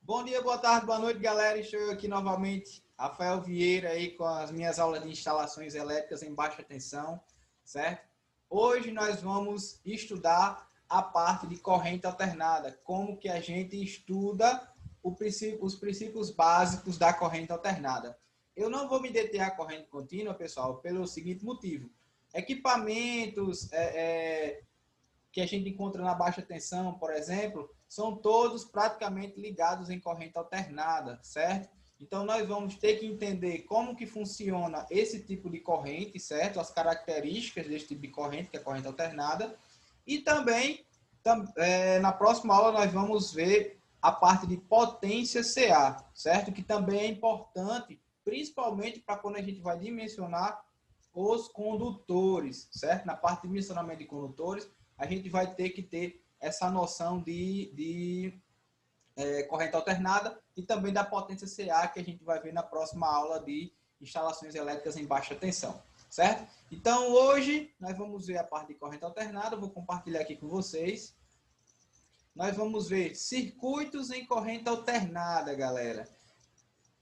Bom dia, boa tarde, boa noite, galera. Estou eu aqui novamente, Rafael Vieira, aí com as minhas aulas de instalações elétricas em baixa tensão, certo? Hoje nós vamos estudar a parte de corrente alternada, como que a gente estuda os princípios básicos da corrente alternada. Eu não vou me deter à corrente contínua, pessoal, pelo seguinte motivo. Equipamentos que a gente encontra na baixa tensão, por exemplo, são todos praticamente ligados em corrente alternada, certo? Então, nós vamos ter que entender como que funciona esse tipo de corrente, certo? As características desse tipo de corrente, que é a corrente alternada. E também, na próxima aula, nós vamos ver a parte de potência CA, certo? Que também é importante, principalmente para quando a gente vai dimensionar os condutores, certo? Na parte de dimensionamento de condutores, a gente vai ter que ter essa noção de corrente alternada e também da potência CA, que a gente vai ver na próxima aula de instalações elétricas em baixa tensão, certo? Então, hoje, nós vamos ver a parte de corrente alternada, eu vou compartilhar aqui com vocês. Nós vamos ver circuitos em corrente alternada, galera.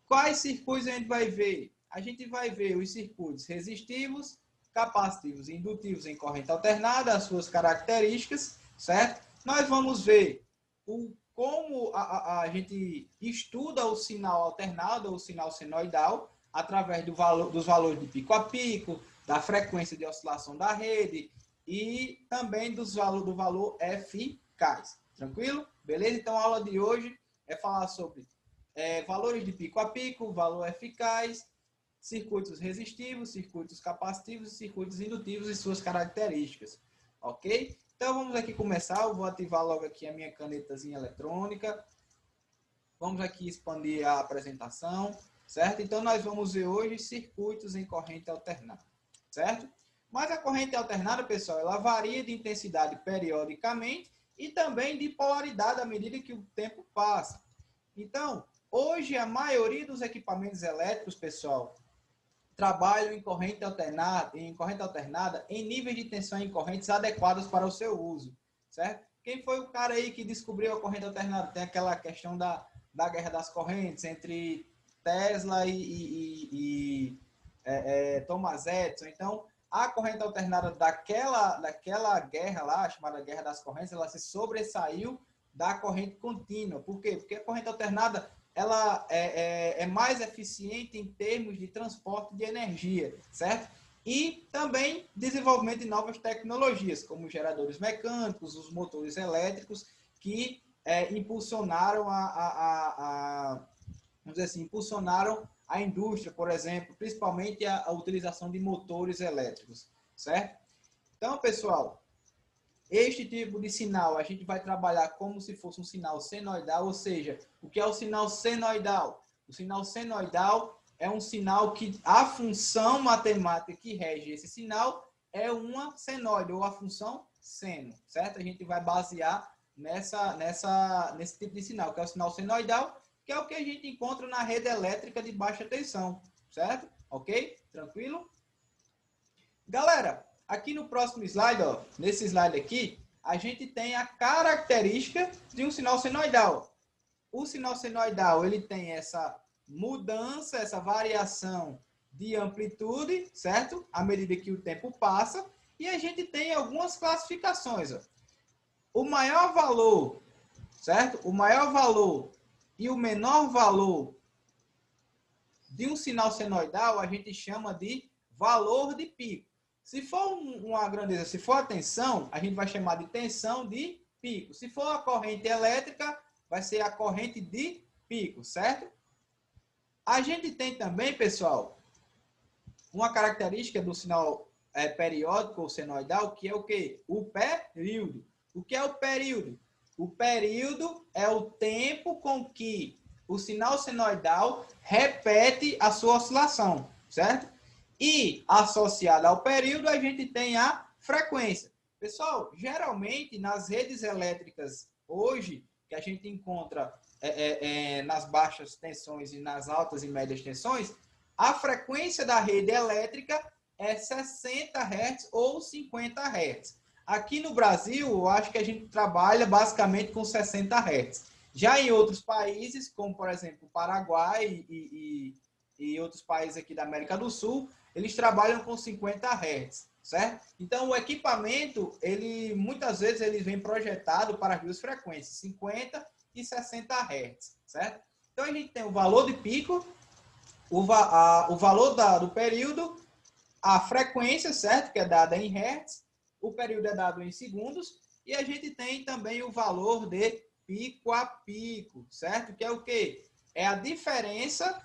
Quais circuitos a gente vai ver? A gente vai ver os circuitos resistivos, capacitivos e indutivos em corrente alternada, as suas características, certo? Nós vamos ver como a gente estuda o sinal alternado, ou o sinal senoidal, através dos valores de pico a pico, da frequência de oscilação da rede e também do valor eficaz. Tranquilo? Beleza? Então, a aula de hoje é falar sobre valores de pico a pico, valor eficaz, circuitos resistivos, circuitos capacitivos e circuitos indutivos e suas características. Ok? Então, vamos aqui começar. Eu vou ativar logo aqui a minha canetazinha eletrônica. Vamos aqui expandir a apresentação, certo? Então, nós vamos ver hoje circuitos em corrente alternada, certo? Mas a corrente alternada, pessoal, ela varia de intensidade periodicamente e também de polaridade à medida que o tempo passa. Então, hoje, a maioria dos equipamentos elétricos, pessoal, trabalham em corrente alternada em níveis de tensão em correntes adequadas para o seu uso, certo? Quem foi o cara aí que descobriu a corrente alternada? Tem aquela questão da guerra das correntes entre Tesla e Thomas Edison. Então, a corrente alternada daquela guerra lá, chamada Guerra das Correntes, ela se sobressaiu da corrente contínua. Por quê? Porque a corrente alternada ela é mais eficiente em termos de transporte de energia, certo? E também desenvolvimento de novas tecnologias, como geradores mecânicos, os motores elétricos, que impulsionaram vamos dizer assim, impulsionaram a indústria, por exemplo, principalmente a utilização de motores elétricos, certo? Então, pessoal, este tipo de sinal a gente vai trabalhar como se fosse um sinal senoidal, ou seja, o que é o sinal senoidal? O sinal senoidal é um sinal que a função matemática que rege esse sinal é uma senoide, ou a função seno, certo? A gente vai basear nesse tipo de sinal, que é o sinal senoidal, que é o que a gente encontra na rede elétrica de baixa tensão, certo? Ok? Tranquilo? Galera, aqui no próximo slide, ó, nesse slide aqui, a gente tem a característica de um sinal senoidal. O sinal senoidal, ele tem essa mudança, essa variação de amplitude, certo? À medida que o tempo passa. E a gente tem algumas classificações. Ó. O maior valor, certo? O maior valor e o menor valor de um sinal senoidal, a gente chama de valor de pico. Se for uma grandeza, se for a tensão, a gente vai chamar de tensão de pico. Se for a corrente elétrica, vai ser a corrente de pico, certo? A gente tem também, pessoal, uma característica do sinal periódico ou senoidal, que é o quê? O período. O que é o período? O período é o tempo com que o sinal senoidal repete a sua oscilação, certo? E, associada ao período, a gente tem a frequência. Pessoal, geralmente, nas redes elétricas, hoje, que a gente encontra nas baixas tensões e nas altas e médias tensões, a frequência da rede elétrica é 60 Hz ou 50 Hz. Aqui no Brasil, eu acho que a gente trabalha basicamente com 60 Hz. Já em outros países, como por exemplo o Paraguai e outros países aqui da América do Sul, eles trabalham com 50 Hz, certo? Então o equipamento, ele muitas vezes ele vem projetado para as duas frequências, 50 e 60 Hz, certo? Então a gente tem o valor de pico, o valor do período, a frequência, certo? Que é dada em Hz, o período é dado em segundos, e a gente tem também o valor de pico a pico, certo? Que é o quê? É a diferença,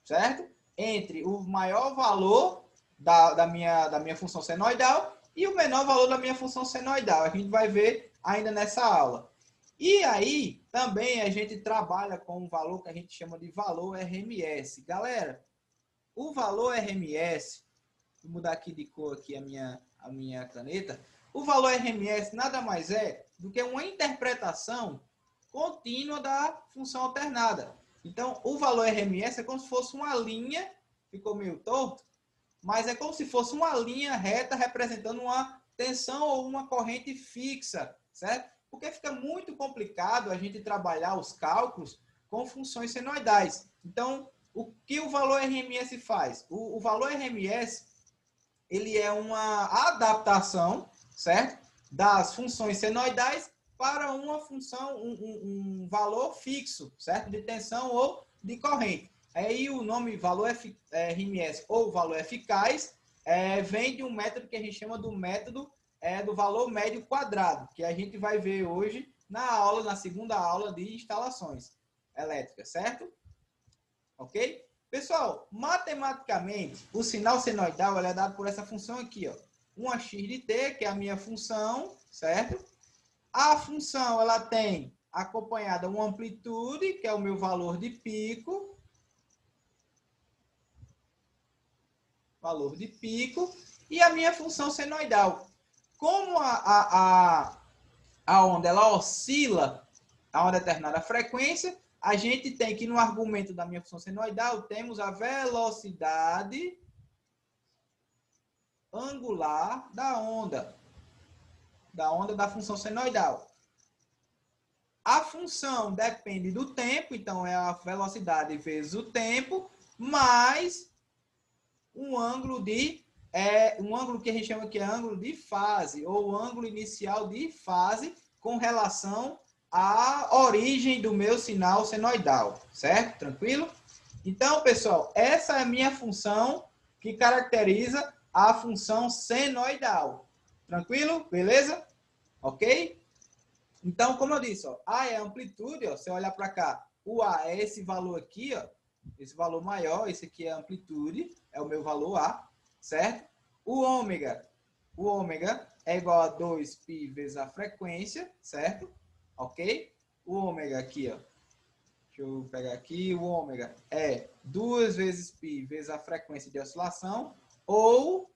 certo? Entre o maior valor da minha função senoidal e o menor valor da minha função senoidal. A gente vai ver ainda nessa aula. E aí, também a gente trabalha com um valor que a gente chama de valor RMS. Galera, o valor RMS, vou mudar aqui de cor aqui a minha caneta, o valor RMS nada mais é do que uma interpretação contínua da função alternada. Então, o valor RMS é como se fosse uma linha, ficou meio torto, mas é como se fosse uma linha reta representando uma tensão ou uma corrente fixa, certo? Porque fica muito complicado a gente trabalhar os cálculos com funções senoidais. Então, o que o valor RMS faz? O valor RMS, ele é uma adaptação, certo? Das funções senoidais para uma função, um valor fixo, certo? De tensão ou de corrente. Aí o nome valor RMS ou valor eficaz vem de um método que a gente chama do método do valor médio quadrado, que a gente vai ver hoje na segunda aula de instalações elétricas, certo? Ok? Pessoal, matematicamente, o sinal senoidal é dado por essa função aqui, ó. Uma x de t, que é a minha função, certo? A função, ela tem acompanhada uma amplitude, que é o meu valor de pico. Valor de pico. E a minha função senoidal. Como a onda, ela oscila a uma determinada frequência, a gente tem que, no argumento da minha função senoidal, temos a velocidade angular da onda da função senoidal. A função depende do tempo, então é a velocidade vezes o tempo, mais um ângulo um ângulo que a gente chama que é ângulo de fase, ou ângulo inicial de fase, com relação à origem do meu sinal senoidal, certo? Tranquilo? Então, pessoal, essa é a minha função que caracteriza a função senoidal. Tranquilo? Beleza? Ok? Então, como eu disse, ó, A é a amplitude, ó, você olhar para cá, o A é esse valor aqui, ó, esse valor maior, esse aqui é a amplitude, é o meu valor A, certo? O ômega é igual a 2π vezes a frequência, certo? Ok? O ômega aqui, ó, deixa eu pegar aqui, o ômega é 2 vezes π vezes a frequência de oscilação, ou,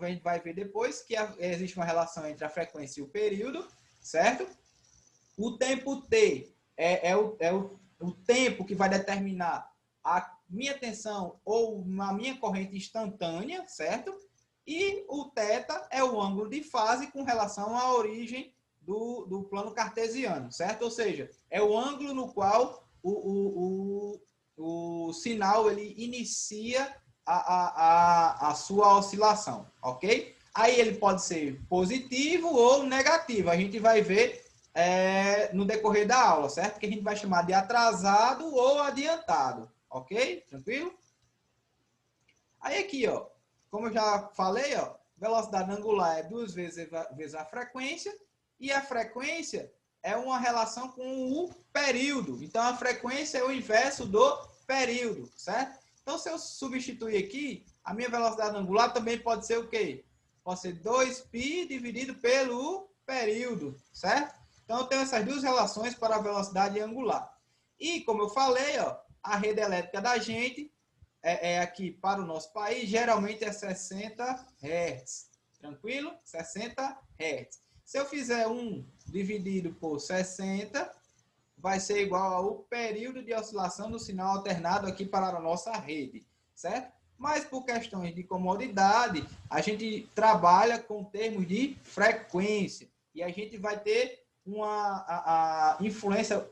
a gente vai ver depois, que existe uma relação entre a frequência e o período, certo? O tempo T é o tempo que vai determinar a minha tensão ou a minha corrente instantânea, certo? E o θ é o ângulo de fase com relação à origem do plano cartesiano, certo? Ou seja, é o ângulo no qual o sinal ele inicia a sua oscilação, ok? Aí ele pode ser positivo ou negativo. A gente vai ver no decorrer da aula, certo? Que a gente vai chamar de atrasado ou adiantado, ok? Tranquilo? Aí aqui, ó, como eu já falei, ó, velocidade angular é 2 vezes a frequência, e a frequência é uma relação com o período. Então, a frequência é o inverso do período, certo? Então, se eu substituir aqui, a minha velocidade angular também pode ser o quê? Pode ser 2π dividido pelo período, certo? Então, eu tenho essas duas relações para a velocidade angular. E, como eu falei, ó, a rede elétrica da gente aqui para o nosso país, geralmente é 60 Hz. Tranquilo? 60 Hz. Se eu fizer 1 dividido por 60, vai ser igual ao período de oscilação do sinal alternado aqui para a nossa rede, certo? Mas por questões de comodidade, a gente trabalha com termos de frequência. E a gente vai ter uma influência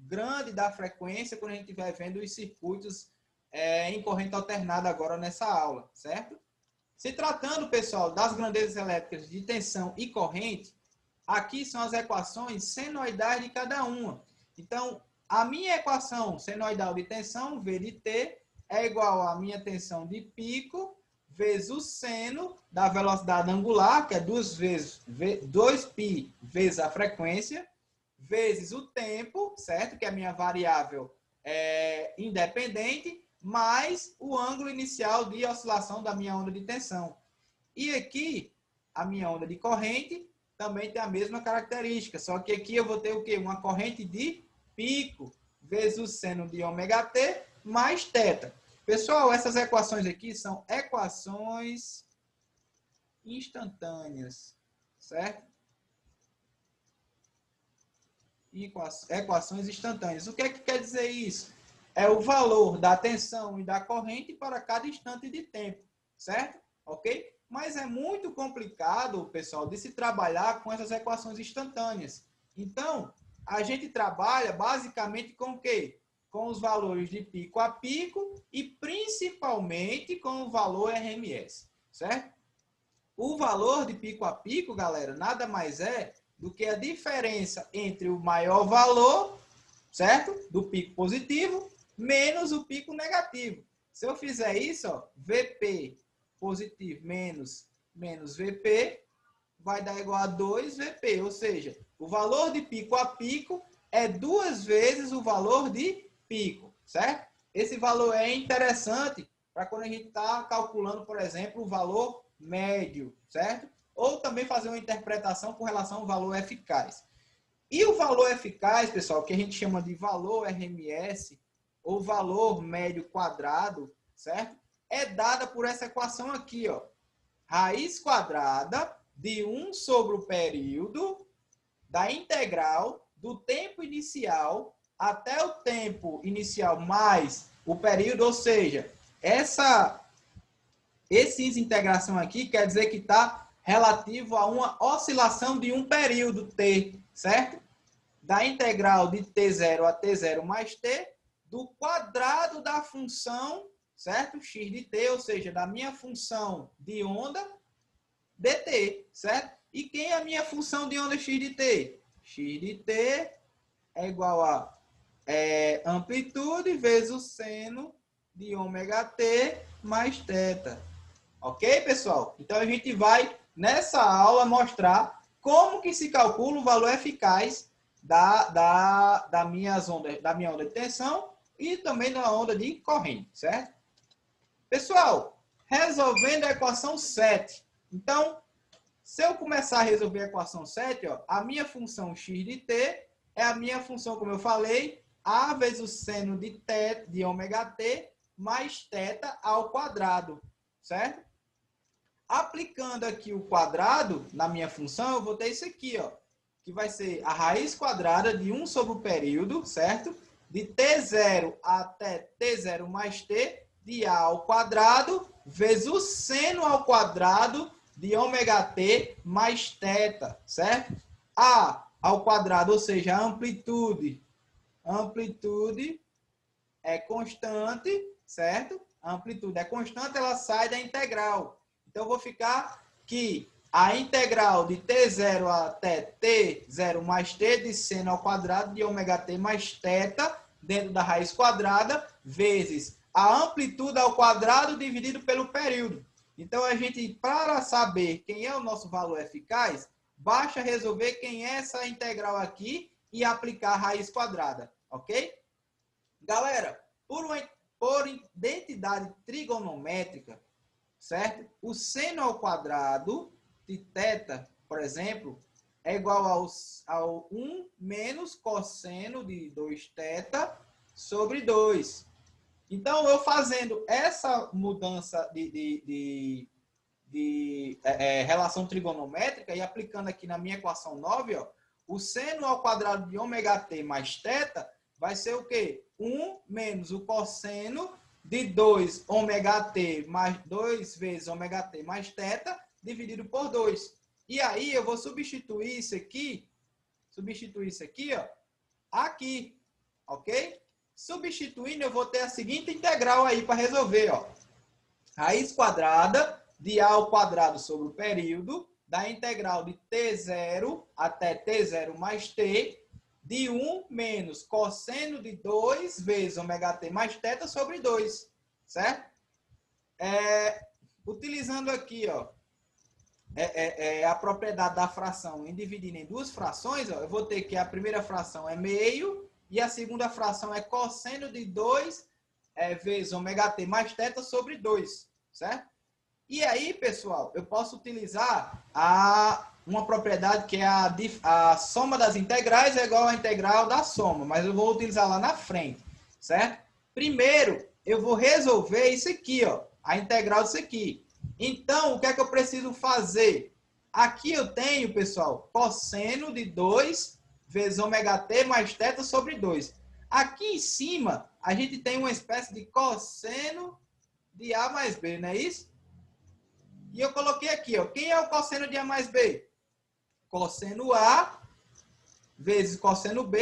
grande da frequência quando a gente estiver vendo os circuitos em corrente alternada agora nessa aula, certo? Se tratando, pessoal, das grandezas elétricas de tensão e corrente, aqui são as equações senoidais de cada uma. Então, a minha equação senoidal de tensão, V de T, é igual à minha tensão de pico vezes o seno da velocidade angular, que é 2π vezes a frequência, vezes o tempo, certo? Que é a minha variável independente, mais o ângulo inicial de oscilação da minha onda de tensão. E aqui, a minha onda de corrente também tem a mesma característica, só que aqui eu vou ter o quê? Uma corrente de pico vezes o seno de ômega-t mais θ. Pessoal, essas equações aqui são equações instantâneas, certo? Equações instantâneas. O que é que quer dizer isso? É o valor da tensão e da corrente para cada instante de tempo, certo? Ok? Mas é muito complicado, pessoal, de se trabalhar com essas equações instantâneas. Então, a gente trabalha basicamente com o quê? Com os valores de pico a pico e principalmente com o valor RMS, certo? O valor de pico a pico, galera, nada mais é do que a diferença entre o maior valor, certo? Do pico positivo, menos o pico negativo. Se eu fizer isso, ó, VP positivo menos VP, vai dar igual a 2VP, ou seja, o valor de pico a pico é 2 vezes o valor de pico, certo? Esse valor é interessante para quando a gente está calculando, por exemplo, o valor médio, certo? Ou também fazer uma interpretação com relação ao valor eficaz. E o valor eficaz, pessoal, que a gente chama de valor RMS, ou valor médio quadrado, certo? É dada por essa equação aqui, ó. Raiz quadrada de 1 sobre o período da integral do tempo inicial até o tempo inicial mais o período, ou seja, esse integração aqui quer dizer que está relativo a uma oscilação de um período t, certo? Da integral de t0 a t0 mais t, do quadrado da função, certo? X de t, ou seja, da minha função de onda dt, certo? E quem é a minha função de onda x de t? X de t é igual a amplitude vezes o seno de ômega t mais θ. Ok, pessoal? Então, a gente vai, nessa aula, mostrar como que se calcula o valor eficaz da minha onda de tensão e também da onda de corrente, certo? Pessoal, resolvendo a equação 7. Então, se eu começar a resolver a equação 7, ó, a minha função x de t é a minha função, como eu falei, a vezes o seno de ômega t mais θ ao quadrado, certo? Aplicando aqui o quadrado na minha função, eu vou ter isso aqui, ó, que vai ser a raiz quadrada de 1 sobre o período, certo? De t0 até t0 mais t, de a ao quadrado, vezes o seno ao quadrado de ômega t mais θ, certo? A ao quadrado, ou seja, a amplitude é constante, certo? A amplitude é constante, ela sai da integral. Então, eu vou ficar que a integral de t0 até t0 mais t de seno ao quadrado de ômega t mais θ dentro da raiz quadrada, vezes a amplitude ao quadrado dividido pelo período. Então, a gente, para saber quem é o nosso valor eficaz, basta resolver quem é essa integral aqui e aplicar a raiz quadrada, ok? Galera, por identidade trigonométrica, certo? O seno ao quadrado de θ, por exemplo, é igual ao 1 menos cosseno de 2θ sobre 2. Então, eu fazendo essa mudança de relação trigonométrica e aplicando aqui na minha equação 9, ó, o seno ao quadrado de ômega t mais θ vai ser o quê? 1 menos o cosseno de 2 ômega t mais 2 vezes ômega t mais θ dividido por 2. E aí eu vou substituir isso aqui, ó, aqui. ok? Substituindo, eu vou ter a seguinte integral aí para resolver, ó. Raiz quadrada de a ao quadrado sobre o período da integral de t0 até t0 mais t de 1 menos cosseno de 2 vezes ômega-t mais θ sobre 2, certo? Utilizando aqui, ó, a propriedade da fração em dividir em duas frações, ó, eu vou ter que a primeira fração é meio e a segunda fração é cosseno de 2 vezes ômega-t mais θ sobre 2, certo? E aí, pessoal, eu posso utilizar uma propriedade que é a soma das integrais é igual à integral da soma, mas eu vou utilizar lá na frente, certo? Primeiro, eu vou resolver isso aqui, ó, a integral disso aqui. Então, o que é que eu preciso fazer? Aqui eu tenho, pessoal, cosseno de 2 vezes ômega-t mais θ sobre 2. Aqui em cima, a gente tem uma espécie de cosseno de A mais B, não é isso? E eu coloquei aqui, ó, quem é o cosseno de A mais B? Cosseno A vezes cosseno B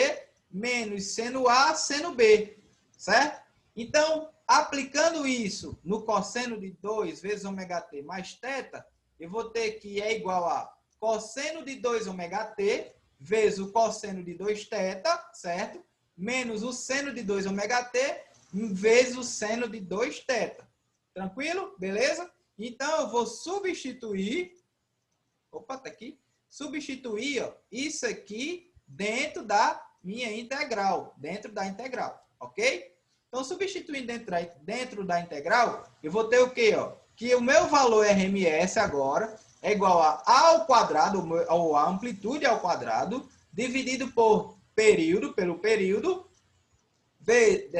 menos seno A, seno B, certo? Então, aplicando isso no cosseno de 2 vezes ômega-t mais θ, eu vou ter que é igual a cosseno de 2 ômega-t vezes o cosseno de 2θ, certo? Menos o seno de 2 ômega-t vezes o seno de 2θ. Tranquilo? Beleza? Então, eu vou substituir... Opa, tá aqui. Substituir, ó, isso aqui dentro da minha integral. Dentro da integral, ok? Então, substituindo dentro da integral, eu vou ter o quê? Ó? Que o meu valor RMS agora é igual a ao quadrado, ou a amplitude ao quadrado, dividido por período, pelo período,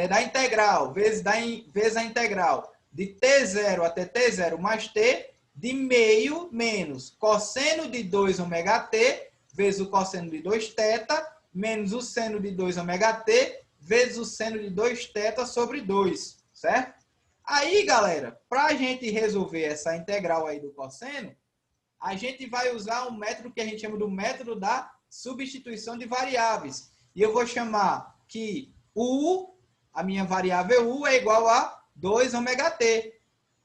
da integral, vezes a integral de t0 até t0 mais t, de meio menos cosseno de 2 ômega-t, vezes o cosseno de 2θ, menos o seno de 2 ômega-t, vezes o seno de 2θ sobre 2, certo? Aí, galera, para a gente resolver essa integral aí do cosseno, a gente vai usar um método que a gente chama do método da substituição de variáveis. E eu vou chamar que U, a minha variável U, é igual a 2 ômega-t.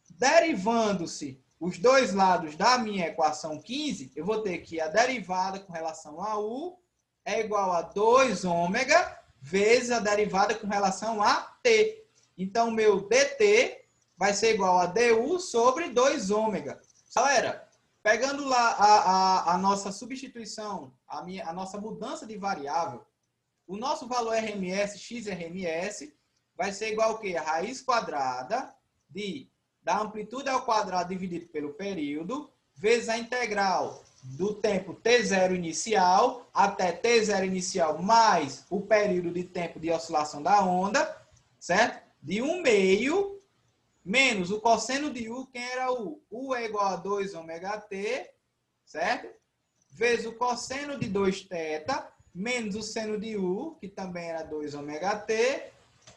Derivando-se os dois lados da minha equação 15, eu vou ter que a derivada com relação a U é igual a 2 ômega vezes a derivada com relação a T. Então, meu dt vai ser igual a du sobre 2 ômega. Galera, pegando lá a nossa substituição, a nossa mudança de variável, o nosso valor RMS, XRMS, vai ser igual ao quê? A raiz quadrada da amplitude ao quadrado dividido pelo período, vezes a integral do tempo t0 inicial até t0 inicial mais o período de tempo de oscilação da onda, certo? De 1 meio menos o cosseno de U, quem era U? U é igual a 2 ômega-t, certo? Vezes o cosseno de 2θ, menos o seno de U, que também era 2 ômega-t,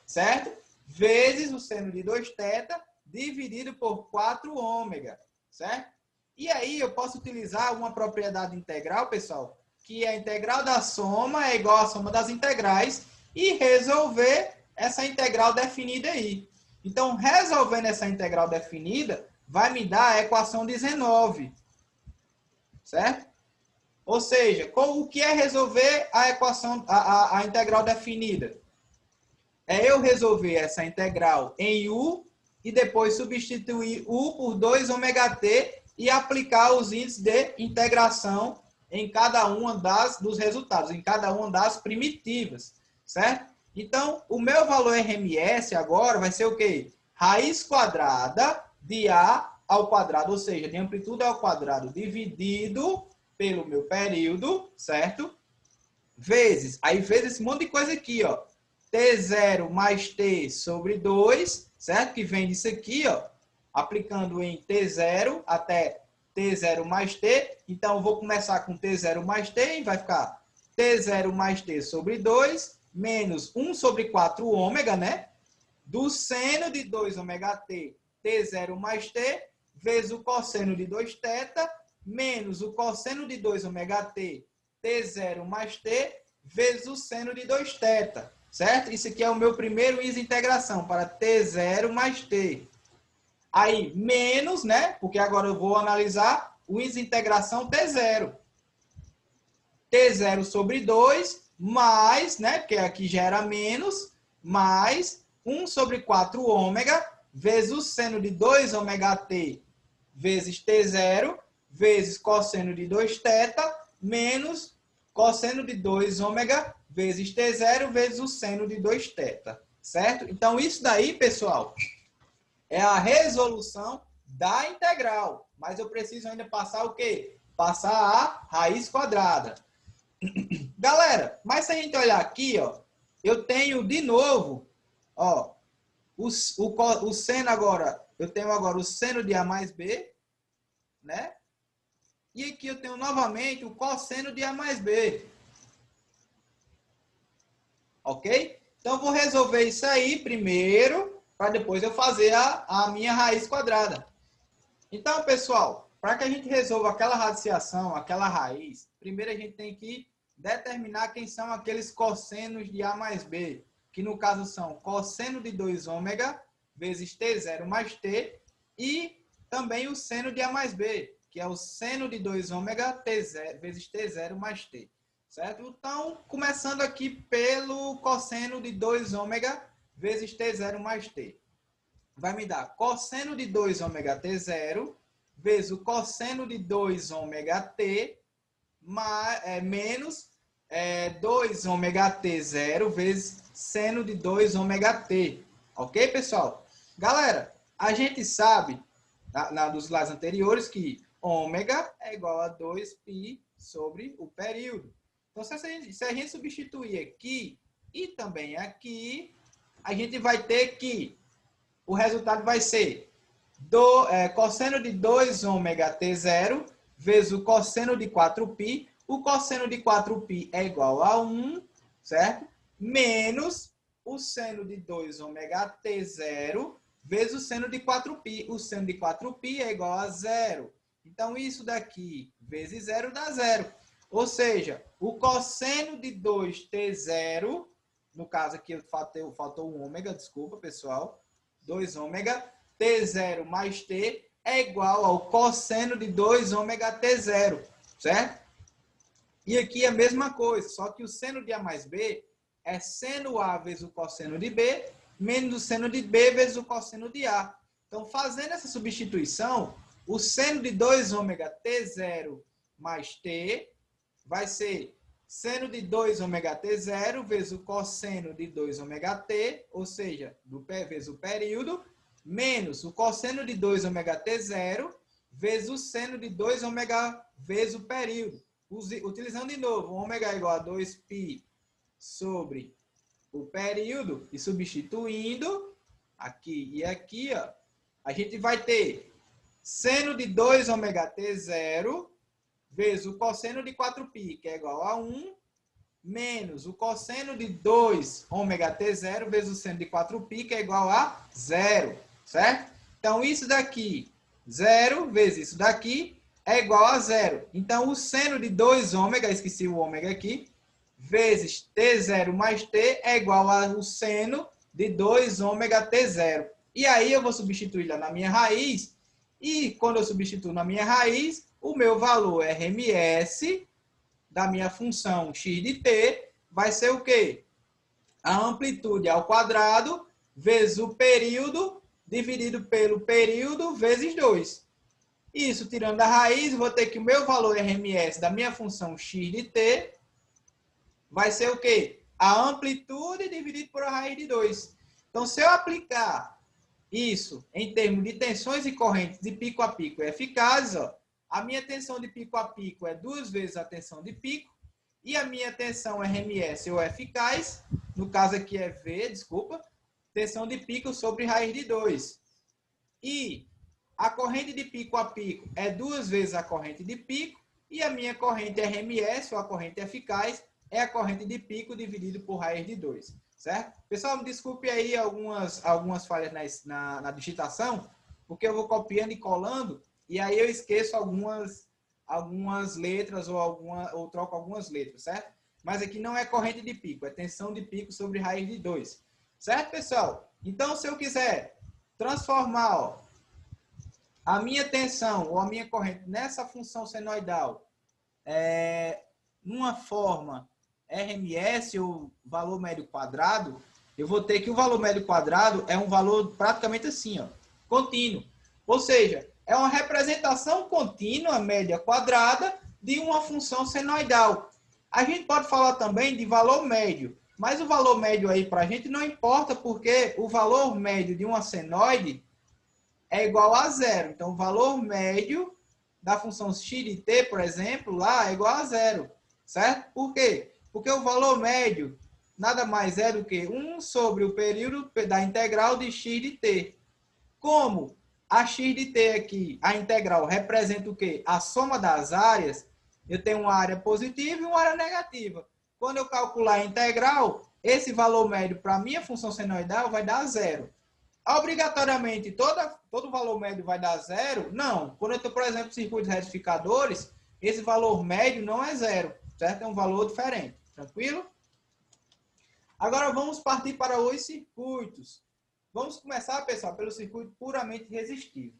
certo? Vezes o seno de 2θ, dividido por 4 ômega, certo? E aí eu posso utilizar uma propriedade integral, pessoal, que a integral da soma é igual à soma das integrais, e resolver essa integral definida aí. Então, resolvendo essa integral definida, vai me dar a equação 19, certo? Ou seja, o que é resolver a equação, a integral definida? É eu resolver essa integral em U e depois substituir U por 2 ômega-t e aplicar os índices de integração em cada uma dos resultados, em cada uma das primitivas, certo? Então, o meu valor RMS agora vai ser o quê? Raiz quadrada de A ao quadrado, ou seja, de amplitude ao quadrado dividido pelo meu período, certo? Vezes esse monte de coisa aqui, ó. T0 mais T sobre 2, certo? Que vem disso aqui, ó. Aplicando em T0 até T0 mais T. Então, eu vou começar com T0 mais T e vai ficar T0 mais T sobre 2, menos 1 sobre 4 ômega, né? Do seno de 2 ômega-t, T0 mais T, vezes o cosseno de 2θ, menos o cosseno de 2 ômega-t, T0 mais T, vezes o seno de 2θ. certo? Isso aqui é o meu primeiro isintegração, para T0 mais T. Aí, menos, né? Porque agora eu vou analisar o isintegração T0. T0 sobre 2, mais, né? Porque aqui já era menos, mais 1 sobre 4 ômega, vezes o seno de 2 ômega t, vezes T0, vezes cosseno de 2 θ, menos cosseno de 2 ômega, vezes T0, vezes o seno de 2 θ. Certo? Então, isso daí, pessoal, é a resolução da integral. Mas eu preciso ainda passar o quê? Passar a raiz quadrada. Galera, mas se a gente olhar aqui, ó, eu tenho de novo, ó, o seno agora, eu tenho agora o seno de A mais B, né? E aqui eu tenho novamente o cosseno de A mais B. Ok? Então, eu vou resolver isso aí primeiro, para depois eu fazer a minha raiz quadrada. Então, pessoal, para que a gente resolva aquela radiciação, aquela raiz, primeiro a gente tem que determinar quem são aqueles cossenos de A mais B, que no caso são cosseno de 2 ômega vezes T0 mais T e também o seno de A mais B, que é o seno de 2 ômega T0 vezes T0 mais T. Certo? Então, começando aqui pelo cosseno de 2 ômega vezes T0 mais T. Vai me dar cosseno de 2 ômega T0 vezes o cosseno de 2 ômega T menos 2 ômega T0 vezes seno de 2 ômega T. Ok, pessoal? Galera, a gente sabe, dos slides anteriores, que ômega é igual a 2π sobre o período. Então, se a gente substituir aqui e também aqui, a gente vai ter que o resultado vai ser cosseno de 2 ômega T0 vezes o cosseno de 4π. O cosseno de 4π é igual a 1, certo? Menos o seno de 2 ômega T0 vezes o seno de 4π. O seno de 4π é igual a 0. Então, isso daqui vezes 0 dá 0. Ou seja, o cosseno de 2T0, no caso aqui faltou um ômega, desculpa, pessoal, 2 ômega, T0 mais T é igual ao cosseno de 2 ômega T0, certo? E aqui é a mesma coisa, só que o seno de A mais B é seno A vezes o cosseno de B, menos o seno de B vezes o cosseno de A. Então, fazendo essa substituição, o seno de 2 ômega T0 mais T vai ser seno de 2 ômega T0 vezes o cosseno de 2 ômega T, ou seja, do P vezes o período, menos o cosseno de 2 ômega T0 vezes o seno de 2 ômega vezes o período. Utilizando de novo, ômega é igual a 2π sobre o período e substituindo aqui e aqui, ó, a gente vai ter seno de 2 ômega T0 vezes o cosseno de 4π, que é igual a 1, menos o cosseno de 2 ômega T0 vezes o seno de 4π, que é igual a 0, certo? Então, isso daqui, 0 vezes isso daqui, é igual a 0. Então, o seno de 2 ômega, esqueci o ômega aqui, vezes T0 mais T é igual ao seno de 2 ômega T0. E aí, eu vou substituir lá na minha raiz, e quando eu substituo na minha raiz, o meu valor RMS da minha função x de t vai ser o quê? A amplitude ao quadrado vezes o período dividido pelo período vezes 2. Isso, tirando a raiz, vou ter que o meu valor RMS da minha função x de t vai ser o quê? A amplitude dividido por a raiz de 2. Então, se eu aplicar isso em termos de tensões e correntes de pico a pico eficazes, ó, a minha tensão de pico a pico é 2 vezes a tensão de pico e a minha tensão RMS ou eficaz, no caso aqui é V, desculpa, tensão de pico sobre raiz de 2. E a corrente de pico a pico é 2 vezes a corrente de pico e a minha corrente RMS ou a corrente eficaz é a corrente de pico dividido por raiz de 2. Certo? Pessoal, me desculpe aí algumas falhas na digitação, porque eu vou copiando e colando, e aí eu esqueço algumas letras ou troco algumas letras, certo? Mas aqui não é corrente de pico, é tensão de pico sobre raiz de 2. Certo, pessoal? Então, se eu quiser transformar, ó, a minha tensão ou a minha corrente nessa função senoidal numa forma RMS, ou valor médio quadrado, eu vou ter que o valor médio quadrado é um valor praticamente assim, ó, contínuo. Ou seja, é uma representação contínua, média quadrada, de uma função senoidal. A gente pode falar também de valor médio, mas o valor médio aí para a gente não importa, porque o valor médio de uma senoide é igual a zero. Então, o valor médio da função x de t, por exemplo, lá é igual a zero. Certo? Por quê? Porque o valor médio nada mais é do que 1 sobre o período da integral de x de t. Como a x de t aqui, a integral, representa o quê? A soma das áreas, eu tenho uma área positiva e uma área negativa. Quando eu calcular a integral, esse valor médio para a minha função senoidal vai dar zero. Obrigatoriamente, todo valor médio vai dar zero? Não. Quando eu estou, por exemplo, circuitos retificadores, esse valor médio não é zero, certo? É um valor diferente. Tranquilo? Agora vamos partir para os circuitos. Vamos começar, pessoal, pelo circuito puramente resistivo.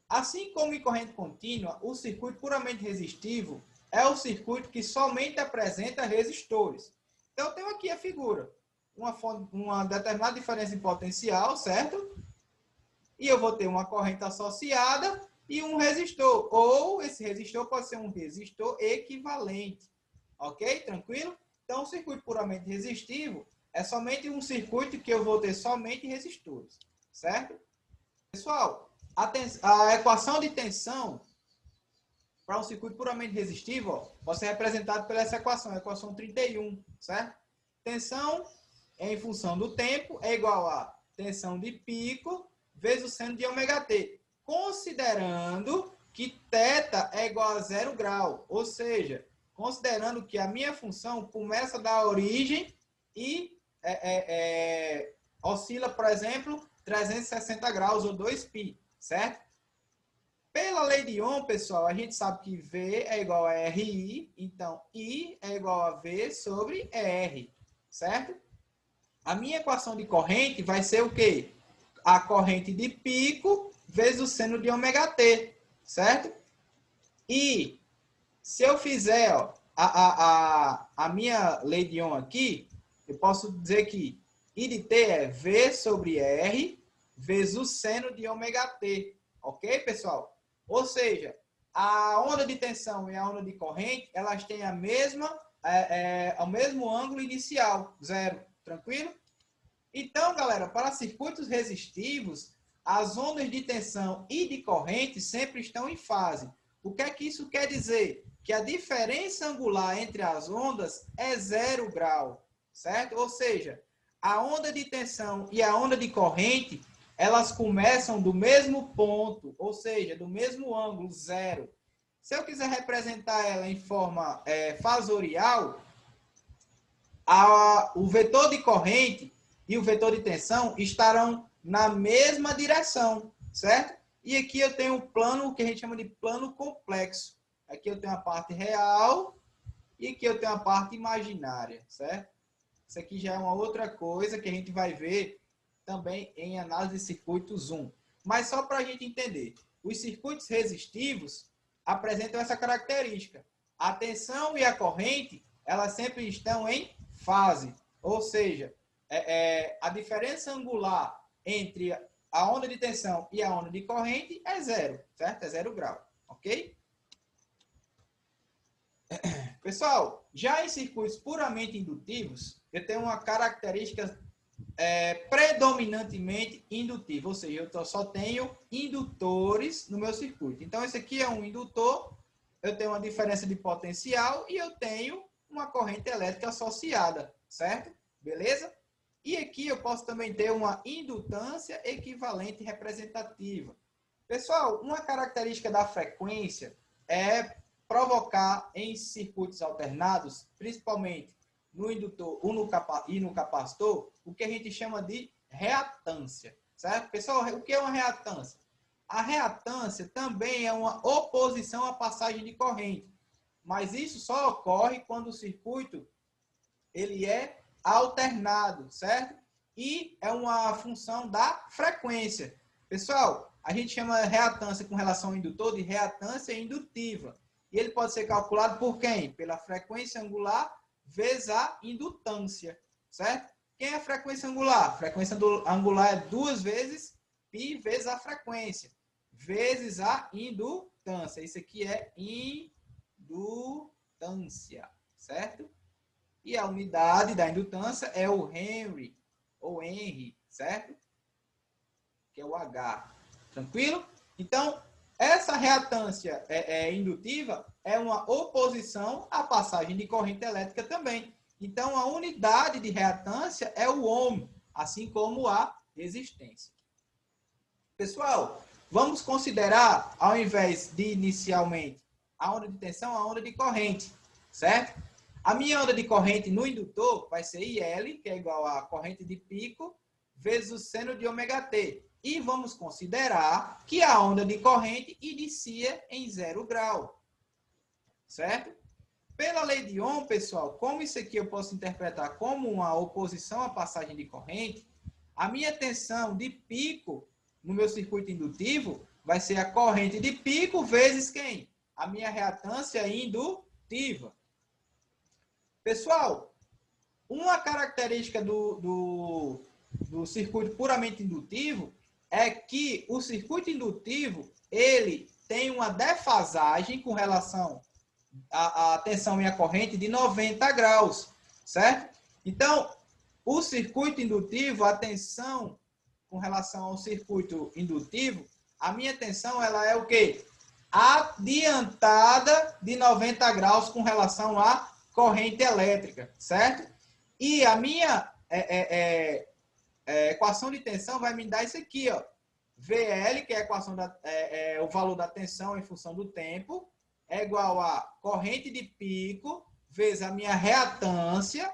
Assim como em corrente contínua, o circuito puramente resistivo é o circuito que somente apresenta resistores. Então, eu tenho aqui a figura. Uma determinada diferença em potencial, certo? E eu vou ter uma corrente associada e um resistor. Ou esse resistor pode ser um resistor equivalente. Ok? Tranquilo? Então, o circuito puramente resistivo é somente um circuito que eu vou ter somente resistores. Certo? Pessoal, a equação de tensão para um circuito puramente resistivo, ó, pode ser representado pela essa equação, a equação 31, certo? Tensão em função do tempo é igual a tensão de pico vezes o seno de ômega-t, considerando que θ é igual a 0 grau, ou seja, considerando que a minha função começa da origem e oscila, por exemplo, 360 graus ou 2π, certo? Pela lei de Ohm, pessoal, a gente sabe que V é igual a RI, então I é igual a V sobre R, certo? A minha equação de corrente vai ser o quê? A corrente de pico vezes o seno de ômega-t, certo? E se eu fizer ó, a minha lei de Ohm aqui, eu posso dizer que I de T é V sobre R vezes o seno de ômega-t, ok, pessoal? Ou seja, a onda de tensão e a onda de corrente, elas têm a mesma, o mesmo ângulo inicial, zero, tranquilo? Então, galera, para circuitos resistivos, as ondas de tensão e de corrente sempre estão em fase. O que é que isso quer dizer? Que a diferença angular entre as ondas é 0 grau, certo? Ou seja, a onda de tensão e a onda de corrente, elas começam do mesmo ponto, ou seja, do mesmo ângulo, zero. Se eu quiser representar ela em forma fasorial, o vetor de corrente e o vetor de tensão estarão na mesma direção, certo? E aqui eu tenho um plano que a gente chama de plano complexo. Aqui eu tenho a parte real e aqui eu tenho a parte imaginária, certo? Isso aqui já é uma outra coisa que a gente vai ver também em análise de circuitos 1. Mas só para a gente entender, os circuitos resistivos apresentam essa característica. A tensão e a corrente, elas sempre estão em fase, ou seja, a diferença angular entre a onda de tensão e a onda de corrente é zero, certo? É 0 grau, ok? Pessoal, já em circuitos puramente indutivos, eu tenho uma característica predominantemente indutiva, ou seja, eu só tenho indutores no meu circuito. Então, esse aqui é um indutor, eu tenho uma diferença de potencial e eu tenho uma corrente elétrica associada, certo? Beleza? E aqui eu posso também ter uma indutância equivalente representativa. Pessoal, uma característica da frequência é provocar em circuitos alternados, principalmente no indutor e no capacitor, o que a gente chama de reatância, certo? Pessoal, o que é uma reatância? A reatância também é uma oposição à passagem de corrente, mas isso só ocorre quando o circuito ele é alternado, certo? E é uma função da frequência. Pessoal, a gente chama reatância com relação ao indutor de reatância indutiva. E ele pode ser calculado por quem? Pela frequência angular vezes a indutância, certo? Quem é a frequência angular? A frequência angular é 2 vezes π vezes a frequência, vezes a indutância. Isso aqui é indutância, certo? E a unidade da indutância é o Henry, ou Henry, certo? Que é o H. Tranquilo? Então, essa reatância indutiva é uma oposição à passagem de corrente elétrica também. Então, a unidade de reatância é o ohm, assim como a resistência. Pessoal, vamos considerar, ao invés de inicialmente a onda de tensão, a onda de corrente, certo? A minha onda de corrente no indutor vai ser IL, que é igual a corrente de pico, vezes o seno de ômega-t. E vamos considerar que a onda de corrente inicia em 0 grau, certo? Pela lei de Ohm, pessoal, como isso aqui eu posso interpretar como uma oposição à passagem de corrente, a minha tensão de pico no meu circuito indutivo vai ser a corrente de pico vezes quem? A minha reatância indutiva. Pessoal, uma característica do circuito puramente indutivo é que o circuito indutivo ele tem uma defasagem com relação à tensão e à corrente de 90 graus, certo? Então, o circuito indutivo, a tensão com relação ao circuito indutivo, a minha tensão ela é o quê? Adiantada de 90 graus com relação à corrente elétrica, certo? E a minha equação de tensão vai me dar isso aqui, ó. VL, que é a equação o valor da tensão em função do tempo, é igual a corrente de pico vezes a minha reatância,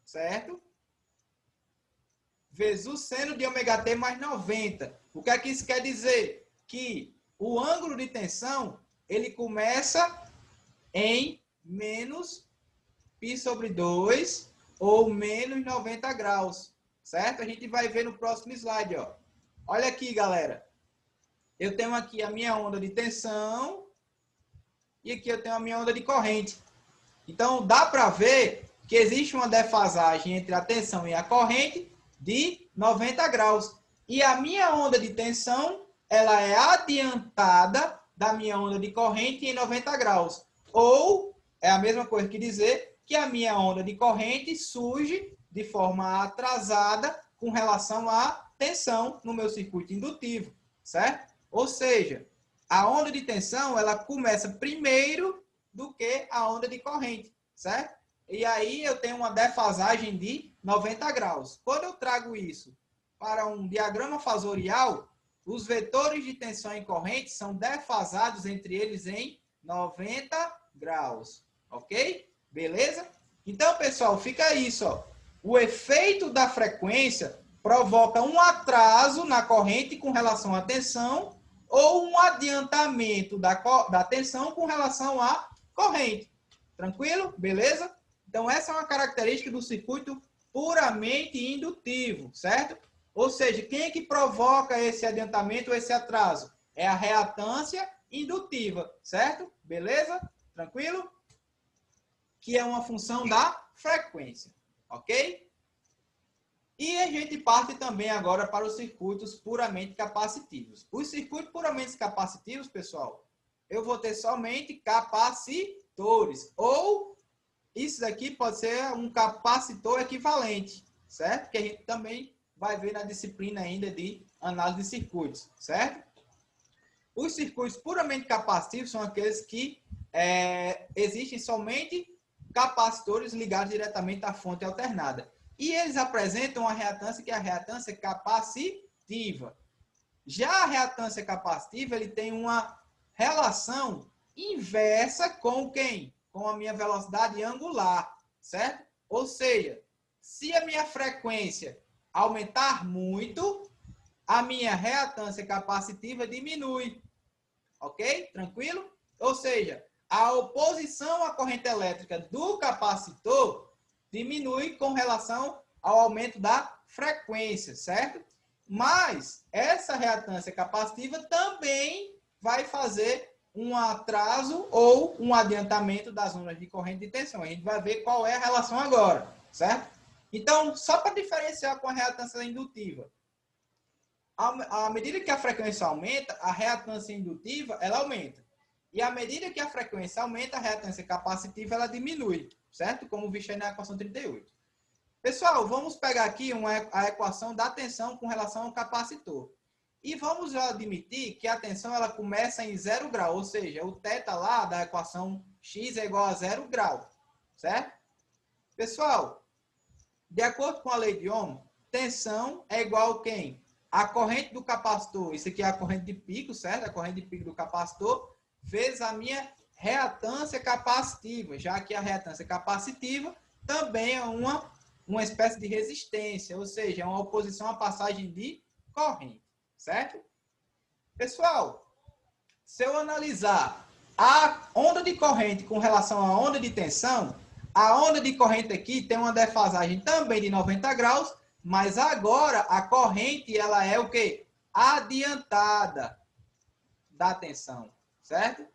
certo? Vezes o seno de ômega-t mais 90. O que é que isso quer dizer? Que o ângulo de tensão, ele começa em menos π sobre 2 ou menos 90 graus, certo? A gente vai ver no próximo slide, ó. Olha aqui, galera. Eu tenho aqui a minha onda de tensão e aqui eu tenho a minha onda de corrente. Então, dá para ver que existe uma defasagem entre a tensão e a corrente de 90 graus. E a minha onda de tensão, ela é adiantada da minha onda de corrente em 90 graus. Ou, é a mesma coisa que dizer que a minha onda de corrente surge de forma atrasada com relação à tensão no meu circuito indutivo, certo? Ou seja, a onda de tensão, ela começa primeiro do que a onda de corrente, certo? E aí eu tenho uma defasagem de 90 graus. Quando eu trago isso para um diagrama fasorial, os vetores de tensão e corrente são defasados entre eles em 90 graus, ok? Beleza? Então, pessoal, fica isso, ó. O efeito da frequência provoca um atraso na corrente com relação à tensão ou um adiantamento da tensão com relação à corrente. Tranquilo? Beleza? Então, essa é uma característica do circuito puramente indutivo, certo? Ou seja, quem é que provoca esse adiantamento ou esse atraso? É a reatância indutiva, certo? Beleza? Tranquilo? Que é uma função da frequência, ok? E a gente parte também agora para os circuitos puramente capacitivos. Os circuitos puramente capacitivos, pessoal, eu vou ter somente capacitores. Ou isso daqui pode ser um capacitor equivalente, certo? Que a gente também vai ver na disciplina ainda de análise de circuitos, certo? Os circuitos puramente capacitivos são aqueles que existem somente capacitores ligados diretamente à fonte alternada. E eles apresentam uma reatância que é a reatância capacitiva. Já a reatância capacitiva, ele tem uma relação inversa com quem? Com a minha velocidade angular, certo? Ou seja, se a minha frequência aumentar muito, a minha reatância capacitiva diminui. Ok? Tranquilo? Ou seja, a oposição à corrente elétrica do capacitor diminui com relação ao aumento da frequência, certo? Mas essa reatância capacitiva também vai fazer um atraso ou um adiantamento das ondas de corrente de tensão. A gente vai ver qual é a relação agora, certo? Então, só para diferenciar com a reatância indutiva, à medida que a frequência aumenta, a reatância indutiva ela aumenta. E à medida que a frequência aumenta, a reatância capacitiva ela diminui, certo? Como visto aí na equação 38. Pessoal, vamos pegar aqui a equação da tensão com relação ao capacitor. E vamos admitir que a tensão ela começa em 0 grau, ou seja, o θ lá da equação x é igual a 0 grau, certo? Pessoal, de acordo com a lei de Ohm, tensão é igual a quem? A corrente do capacitor, isso aqui é a corrente de pico, certo? A corrente de pico do capacitor, vezes a minha reatância capacitiva, já que a reatância capacitiva também é uma espécie de resistência, ou seja, é uma oposição à passagem de corrente. Certo? Pessoal, se eu analisar a onda de corrente com relação à onda de tensão, a onda de corrente aqui tem uma defasagem também de 90 graus, mas agora a corrente ela é o quê? Adiantada da tensão, certo?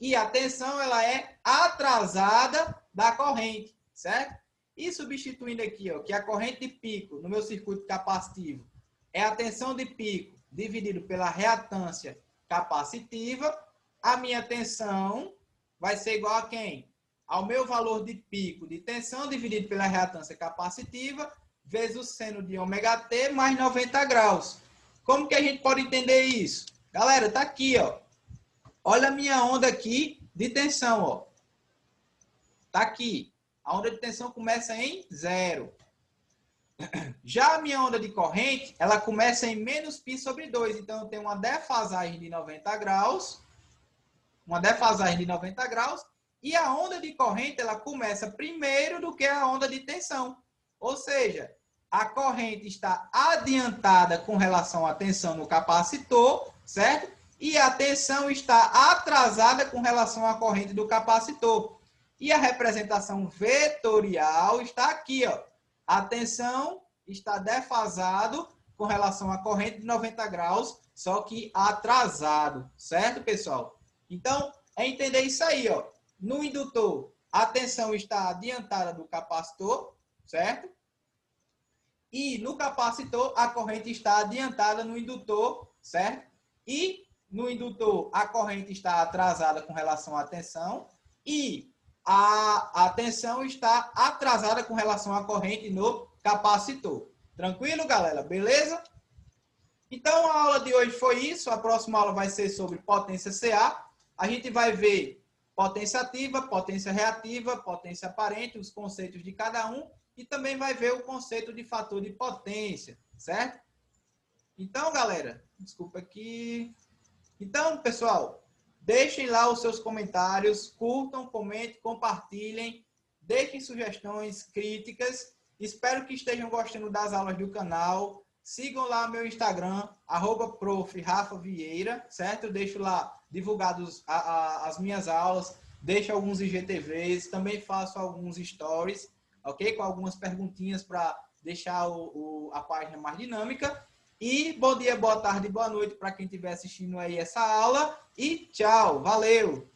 E a tensão ela é atrasada da corrente, certo? E substituindo aqui, ó, que a corrente de pico no meu circuito capacitivo é a tensão de pico dividido pela reatância capacitiva, a minha tensão vai ser igual a quem? Ao meu valor de pico de tensão dividido pela reatância capacitiva, vezes o seno de ômega-t mais 90 graus. Como que a gente pode entender isso? Galera, tá aqui, ó. Olha a minha onda aqui de tensão, ó. Tá aqui. A onda de tensão começa em 0. Já a minha onda de corrente, ela começa em menos π sobre 2. Então, eu tenho uma defasagem de 90 graus. Uma defasagem de 90 graus. E a onda de corrente, ela começa primeiro do que a onda de tensão. Ou seja, a corrente está adiantada com relação à tensão no capacitor, certo? E a tensão está atrasada com relação à corrente do capacitor. E a representação vetorial está aqui, ó. A tensão está defasado com relação à corrente de 90 graus, só que atrasado, certo, pessoal? Então, é entender isso aí, ó. No indutor, a tensão está adiantada do capacitor, certo? E no capacitor, a corrente está adiantada no indutor, certo? E no indutor, a corrente está atrasada com relação à tensão e a tensão está atrasada com relação à corrente no capacitor. Tranquilo, galera? Beleza? Então, a aula de hoje foi isso. A próxima aula vai ser sobre potência CA. A gente vai ver potência ativa, potência reativa, potência aparente, os conceitos de cada um. E também vai ver o conceito de fator de potência, certo? Então, galera, desculpa aqui. Então, pessoal, deixem lá os seus comentários, curtam, comentem, compartilhem, deixem sugestões, críticas. Espero que estejam gostando das aulas do canal. Sigam lá meu Instagram, @prof. Rafa Vieira, certo? Eu deixo lá divulgados as minhas aulas, deixo alguns IGTVs, também faço alguns stories, ok? Com algumas perguntinhas para deixar a página mais dinâmica. E bom dia, boa tarde, boa noite para quem estiver assistindo aí essa aula. E tchau, valeu!